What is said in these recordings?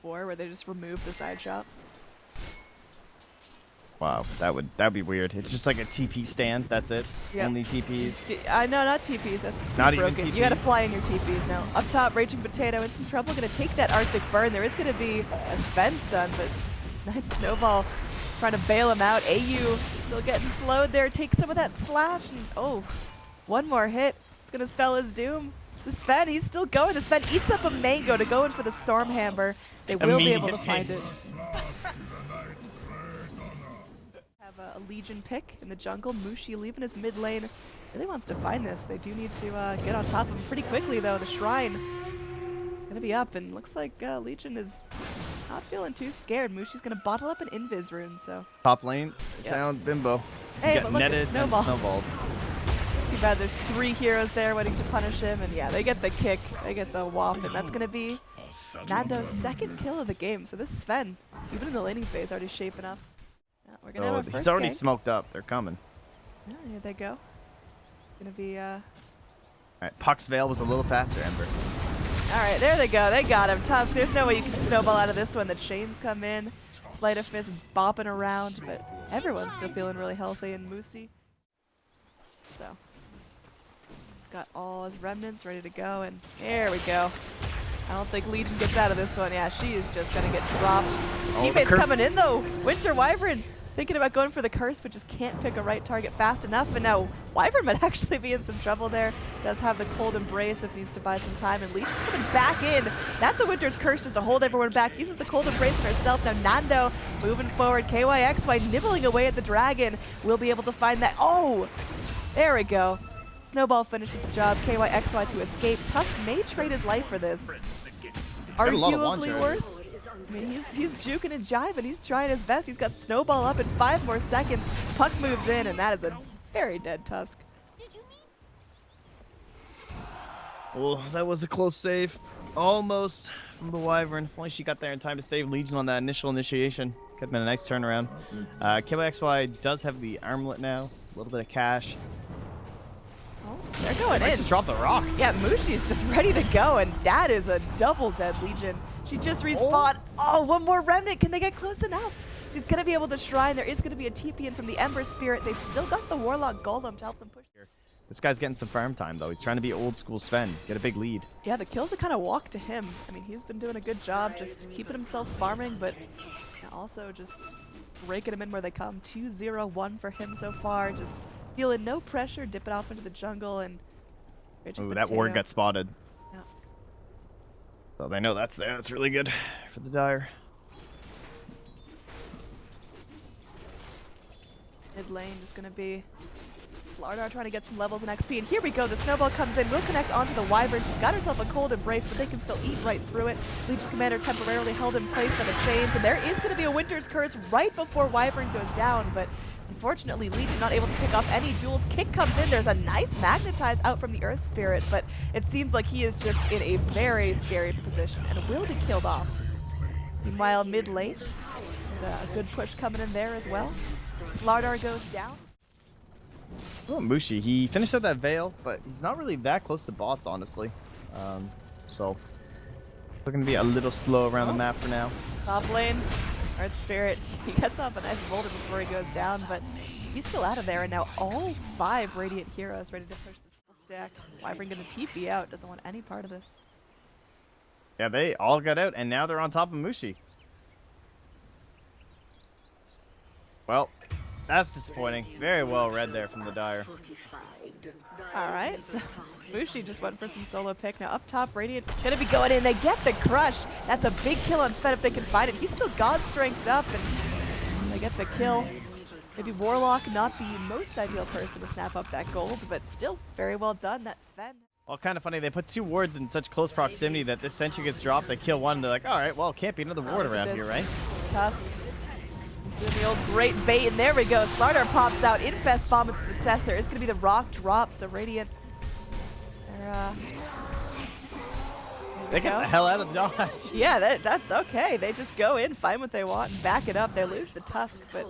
before, where they just remove the side shot. Wow, that'd be weird. It's just like a TP stand. That's it. Yep. Only TPs. No, not TPs. That's Not broken. even TPs. You gotta fly in your TPs now. Up top, Raging Potato in some trouble. Gonna take that Arctic burn. There is gonna be a Sven stun, but nice snowball trying to bail him out. AU still getting slowed there. Takes some of that slash, and oh, one more hit. It's gonna spell his doom. The Sven, he's still going. The Sven eats up a mango to go in for the Stormhammer. They will be able to find it. Have a Legion pick in the jungle. Mushi leaving his mid lane. Really wants to find this. They do need to get on top of him pretty quickly, though. The Shrine gonna be up, and looks like Legion is not feeling too scared. Mushi's gonna bottle up an Invis rune, so. Top lane, found Bimbo. Hey, Get but look, netted snowball. and snowballed. Too bad there's 3 heroes there waiting to punish him, and yeah, they get the kick, they get the whop, and that's gonna be Nando's 2nd kill of the game. So this Sven, even in the laning phase, already shaping up. Yeah, we're gonna have a first he's already gank. smoked up. They're coming. Yeah, here they go. Gonna be All right, Puck's Veil was a little faster, Ember. all right, there they go. They got him. Tusk, there's no way you can snowball out of this one. The chains come in. Sleight of Fist bopping around, but everyone's still feeling really healthy in Musi. So he's got all his remnants ready to go, and there we go. I don't think Legion gets out of this one. Yeah, she is just gonna get dropped. The teammates coming in though. Winter Wyvern thinking about going for the curse, but just can't pick a right target fast enough. And now Wyvern might actually be in some trouble there. Does have the cold embrace if needs to buy some time. And Legion's coming back in. That's a Winter's curse just to hold everyone back. Uses the cold embrace on herself. Now Nando moving forward. KYXY nibbling away at the dragon. We'll be able to find that. Oh, there we go. Snowball finishes the job. KYXY to escape. Tusk may trade his life for this. Arguably worse. I mean, he's juking and jiving. He's trying his best. He's got Snowball up in 5 more seconds. Puck moves in, and that is a very dead Tusk. Well, that was a close save. Almost from the Wyvern. If only she got there in time to save Legion on that initial initiation. Could have been a nice turnaround. KYXY does have the armlet now. A little bit of cash. Oh, they're going in. Just drop the rock. Yeah, Mushi's just ready to go, and that is a double dead Legion. She just respawned. Oh, one more remnant. Can they get close enough? She's going to be able to shrine. There is going to be a TP in from the Ember Spirit. They've still got the Warlock Golem to help them push. This guy's getting some farm time, though. He's trying to be old school Sven. Get a big lead. Yeah, the kills have kind of walked to him. I mean, he's been doing a good job just keeping himself farming, but also just raking them in where they come. 2-0-1 for him so far. Just feeling no pressure, dipping off into the jungle, and ooh, that ward got spotted. Yeah. So they know that's there. That's really good for the Dire. Mid lane just gonna be Slardar trying to get some levels in XP, and here we go. The snowball comes in, will connect onto the Wyvern. She's got herself a cold embrace, but they can still eat right through it. Legion Commander temporarily held in place by the chains, and there is going to be a Winter's Curse right before Wyvern goes down, but unfortunately Legion not able to pick off any duels. Kick comes in, there's a nice magnetize out from the Earth Spirit, but it seems like he is just in a very scary position and will be killed off. Meanwhile, mid lane, there's a good push coming in there as well. Slardar goes down. Oh, Mushi, he finished up that Veil, but he's not really that close to bots, honestly. So, we're going to be a little slow around the map for now. Top lane, Earth Spirit, he gets off a nice boulder before he goes down, but he's still out of there, and now all 5 Radiant heroes ready to push this full stack. Wyvern going to TP out, doesn't want any part of this. Yeah, they all got out, and now they're on top of Mushi. Well, that's disappointing. Very well read there from the Dire. Alright, so Mushi just went for some solo pick. Now up top, Radiant gonna be going in. They get the crush. That's a big kill on Sven if they can find it. He's still God strengthed up, and they get the kill. Maybe Warlock, not the most ideal person to snap up that gold, but still very well done. That's Sven. Well, kind of funny. They put 2 wards in such close proximity that this sentry gets dropped. They kill one. They're like, all right, well, can't be another ward around here, right? Tusk. He's doing the old great bait, and there we go. Slardar pops out. Infest Bomb is a success. There is going to be the rock drop, so Radiant. They get the hell out of dodge. Yeah, that's okay. They just go in, find what they want, and back it up. They lose the Tusk, but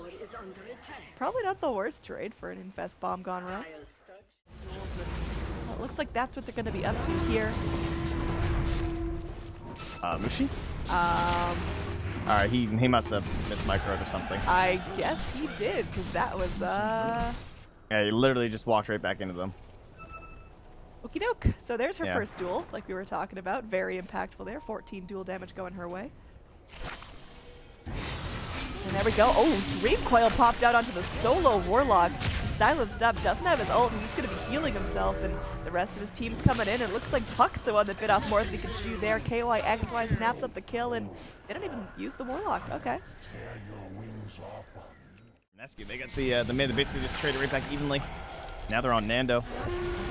it's probably not the worst trade for an Infest Bomb gone right. Well, it looks like that's what they're going to be up to here. Mushi? Alright, he must have mismicroed or something. I guess he did, because that was, Yeah, he literally just walked right back into them. Okie doke. So there's her Yeah. first duel, like we were talking about. Very impactful there. 14 duel damage going her way. And there we go. Oh, Dream Coil popped out onto the solo Warlock. He's silenced up, doesn't have his ult. He's just going to be healing himself, and the rest of his team's coming in. It looks like Puck's the one that bit off more than he can chew there. KYXY snaps up the kill, and they don't even use the Warlock. Okay. Mski, they got the mid. They basically just traded right back evenly. Now they're on Nando.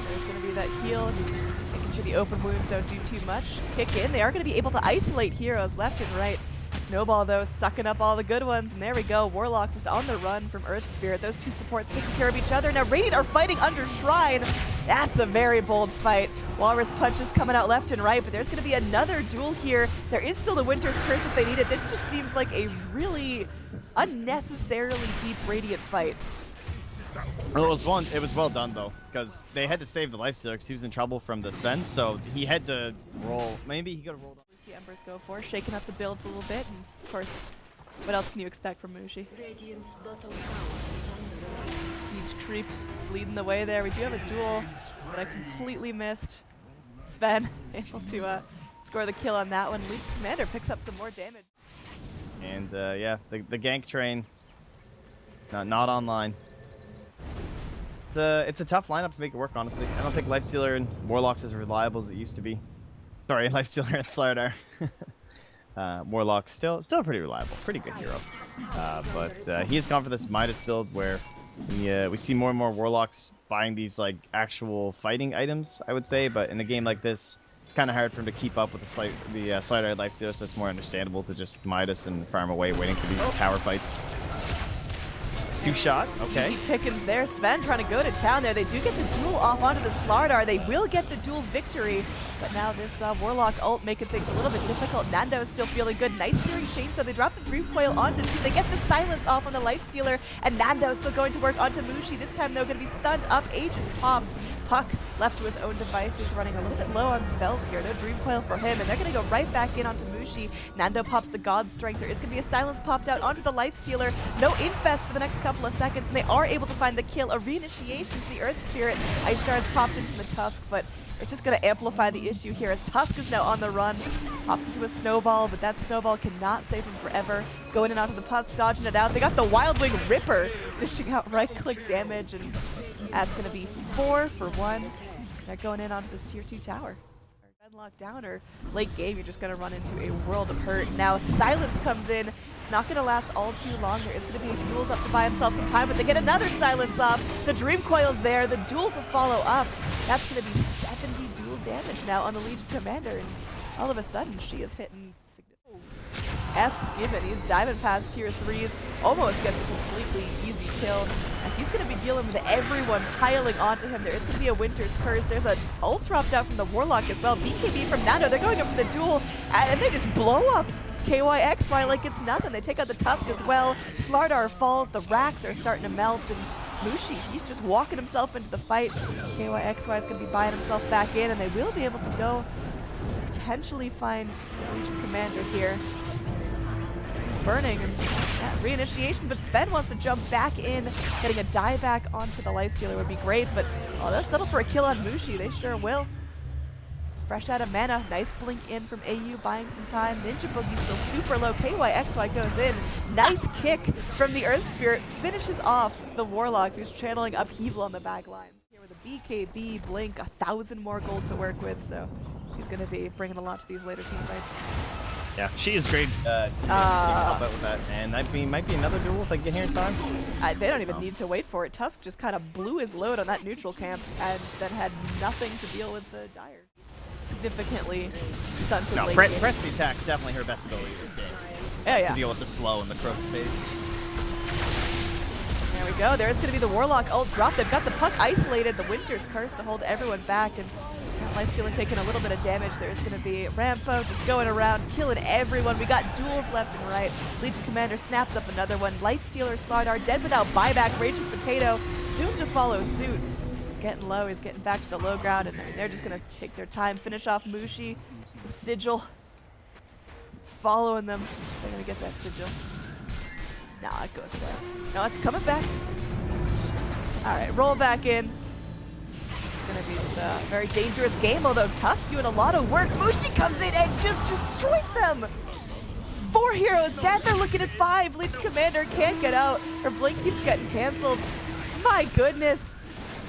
There's going to be that heal, just making sure the open wounds don't do too much. Kick in. They are going to be able to isolate heroes left and right. Snowball, though, sucking up all the good ones, and there we go. Warlock just on the run from Earth Spirit. Those two supports taking care of each other. Now Radiant are fighting under Shrine. That's a very bold fight. Walrus punches coming out left and right, but there's going to be another duel here. There is still the Winter's Curse if they need it. This just seemed like a really unnecessarily deep Radiant fight. Well, it was well done though, because they had to save the lifestealer because he was in trouble from the Sven, so he had to roll. Maybe he could have rolled. See Embers go for, shaking up the builds a little bit, and of course, what else can you expect from Mushi? Siege creep leading the way there. We do have a duel that I completely missed. Sven able to score the kill on that one. Legion Commander picks up some more damage. And yeah, the gank train not online. It's a tough lineup to make it work, honestly. I don't think Lifestealer and Warlock's as reliable as it used to be. Sorry, Lifestealer and Slardar. Warlock still pretty reliable, pretty good hero. But he has gone for this Midas build where we see more and more Warlocks buying these like actual fighting items, I would say. But in a game like this, it's kind of hard for him to keep up with the Slardar Lifestealer, so it's more understandable to just Midas and farm away, waiting for these tower fights. Two-shot, okay. Easy pickings there. Sven trying to go to town there. They do get the duel off onto the Slardar. They will get the duel victory. But now this Warlock ult making things a little bit difficult. Nando is still feeling good. Nice searing chain, so they drop the Dream Coil onto 2. They get the silence off on the Lifestealer, and Nando is still going to work onto Mushi. This time, though, going to be stunned up. Aegis popped. Puck left to his own devices, running a little bit low on spells here. No Dream Coil for him, and they're going to go right back in onto Mushi. Nando pops the God Strength. There is going to be a silence popped out onto the Lifestealer. No Infest for the next couple of seconds, and they are able to find the kill. A reinitiation to the Earth Spirit. Ice Shards popped in from the Tusk, but it's just going to amplify the issue here as Tusk is now on the run. Pops into a Snowball, but that Snowball cannot save him forever. Going in onto the Tusk, dodging it out. They got the Wild Wing Ripper dishing out right-click damage, and that's going to be 4 for 1. They're going in onto this tier 2 tower. Lockdown or late game, you're just going to run into a world of hurt. Now silence comes in. It's not going to last all too long. There is going to be Yule's up to buy himself some time, but they get another silence off. The Dream Coil's there. The duel to follow up. That's going to be 70 duel damage now on the Legion Commander, and all of a sudden she is hitting significant. XctN, he's diving past tier 3s, almost gets a completely easy kill, and he's going to be dealing with everyone piling onto him. There is going to be a Winter's Curse. There's an ult dropped out from the Warlock as well. BKB from Nando. They're going up for the duel, and they just blow up KYXY like it's nothing. They take out the Tusk as well. Slardar falls. The racks are starting to melt, and Mushi, he's just walking himself into the fight. KYXY is going to be buying himself back in, and they will be able to go potentially find the Legion Commander here. He's burning, and yeah, reinitiation, but Sven wants to jump back in. Getting a dieback onto the Lifestealer would be great, but oh, they'll settle for a kill on Mushi. They sure will. It's fresh out of mana. Nice blink in from AU, buying some time. Ninja Boogie's still super low. KYXY goes in. Nice kick from the Earth Spirit. Finishes off the Warlock, who's channeling Upheaval on the back line. Here with a BKB, blink, 1,000 more gold to work with, so he's going to be bringing a lot to these later team fights. Yeah, she is great to help out with that, and that might be another duel if I get here in time. They don't even need to wait for it. Tusk just kind of blew his load on that neutral camp and then had nothing to deal with the Dire. Significantly stunted late game. Press the attack's definitely her best ability this game. Yeah. To deal with the slow and the corrosive phase. There we go. There's going to be the Warlock ult drop. They've got the Puck isolated, the Winter's Curse to hold everyone back, and Lifestealer taking a little bit of damage. There's going to be Rampo just going around, killing everyone. We got duels left and right. Legion Commander snaps up another one. Lifestealer, Slardar, dead without buyback. Raging Potato, soon to follow suit. He's getting low. He's getting back to the low ground, and they're just going to take their time, finish off Mushi. The Sigil It's following them. They're gonna get that sigil. Nah, it goes away. No, it's coming back. All right, roll back in. This is gonna be just a very dangerous game, although Tusk doing a lot of work. Mushi comes in and just destroys them. 4 heroes dead. They're looking at 5. Legion Commander can't get out. Her blink keeps getting canceled. My goodness.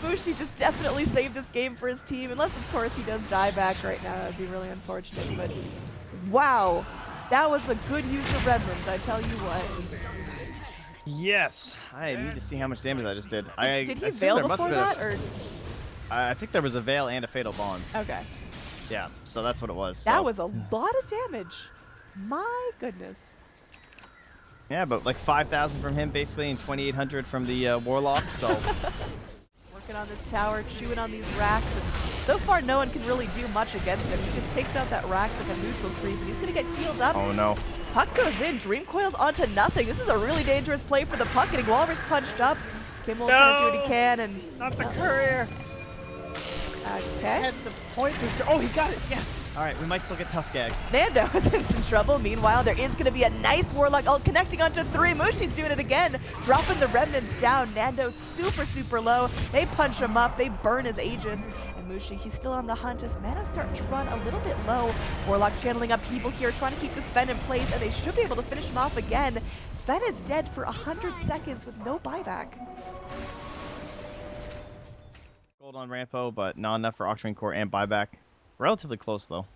Mski just definitely saved this game for his team, unless of course he does die back right now. That would be really unfortunate, but wow. That was a good use of remnants, I tell you what. Yes, I need to see how much damage I just did. Did he veil before that, or? I think there was a veil and a fatal bonds. Okay. Yeah, so that's what it was. That so. was a lot of damage. My goodness. Yeah, but like 5,000 from him basically, and 2,800 from the Warlock. So. Working on this tower, chewing on these racks, and so far no one can really do much against him. He just takes out that racks like a neutral creep, and he's gonna get healed up. Oh no. Puck goes in, Dream Coils onto nothing. This is a really dangerous play for the Puck, getting Walrus punched up. Kimmel gonna do what he can, and not the courier. Okay. At the point booster. Oh, he got it. Yes. All right, we might still get Tuskags. Nando is in some trouble. Meanwhile, there is going to be a nice Warlock ult connecting onto 3. Mushi's doing it again, dropping the remnants down. Nando super, super low. They punch him up. They burn his Aegis. And Mushi, he's still on the hunt. His mana's starting to run a little bit low. Warlock channeling upheaval here, trying to keep the Sven in place, and they should be able to finish him off again. Sven is dead for 100 seconds with no buyback. Gold on Rampo, but not enough for Octarine Core and buyback. Relatively close, though.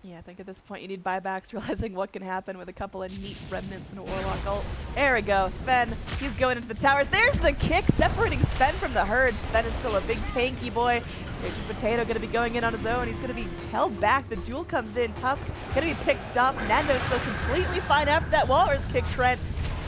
Yeah, I think at this point you need buybacks, realizing what can happen with a couple of neat remnants and a Warlock ult. There we go, Sven, he's going into the towers. There's the kick, separating Sven from the herd. Sven is still a big tanky boy. Raging Potato gonna be going in on his own. He's gonna be held back. The duel comes in. Tusk gonna be picked off. Nando's still completely fine after that Walrus kick, Trent.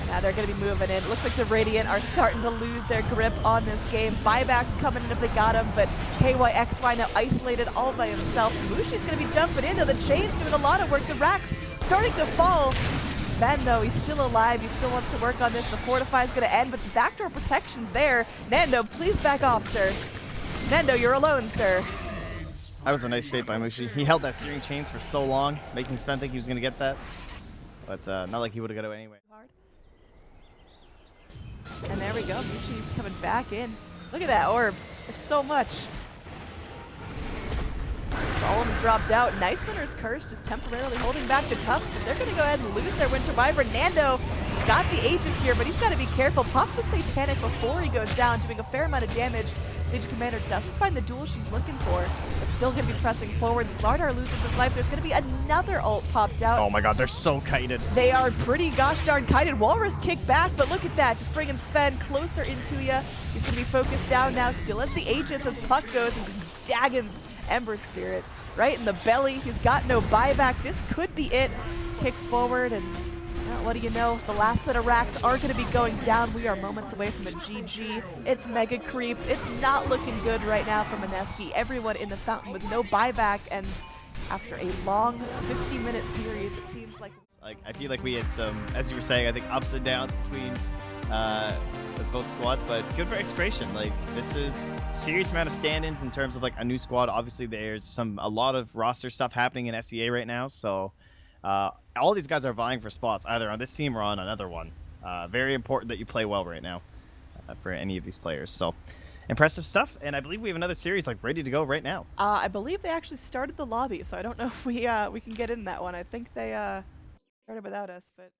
Now they're going to be moving in. It looks like the Radiant are starting to lose their grip on this game. Buybacks coming in if they got him, but KYXY now isolated all by himself. Mushi's going to be jumping in, though. The Chain's doing a lot of work. The Rack's starting to fall. Sven, though, he's still alive. He still wants to work on this. The Fortify's going to end, but the backdoor protection's there. Nando, please back off, sir. Nando, you're alone, sir. That was a nice fate by Mushi. He held that Searing Chains for so long, making Sven think he was going to get that. But not like he would have got it anyway. And there we go, Mushi coming back in. Look at that orb. It's so much. Golem's dropped out. Nice Winner's Curse just temporarily holding back the Tusk, but they're going to go ahead and lose their Winter Wyvern. Nando, he's got the Aegis here, but he's got to be careful. Pops the Satanic before he goes down, doing a fair amount of damage. Legion Commander doesn't find the duel she's looking for, but still going to be pressing forward. Slardar loses his life. There's going to be another ult popped out. Oh my god, they're so kited. They are pretty gosh darn kited. Walrus kick back, but look at that. Just bringing Sven closer into you. He's going to be focused down now. Still has the Aegis as Puck goes and just daggons Ember Spirit right in the belly. He's got no buyback. This could be it. Kick forward and well, what do you know? The last set of racks are going to be going down. We are moments away from a GG. It's mega creeps. It's not looking good right now for Mineski. Everyone in the fountain with no buyback, and after a long 50-minute series, it seems like I feel like we had some, as you were saying, I think ups and downs between both squads, but good for Execration. Like, this is serious amount of stand-ins in terms of like a new squad. Obviously, there's a lot of roster stuff happening in SEA right now, so all these guys are vying for spots either on this team or on another one. Very important that you play well right now for any of these players. So impressive stuff, and I believe we have another series like ready to go right now. I believe they actually started the lobby, so I don't know if we can get in that one. I think they started without us, but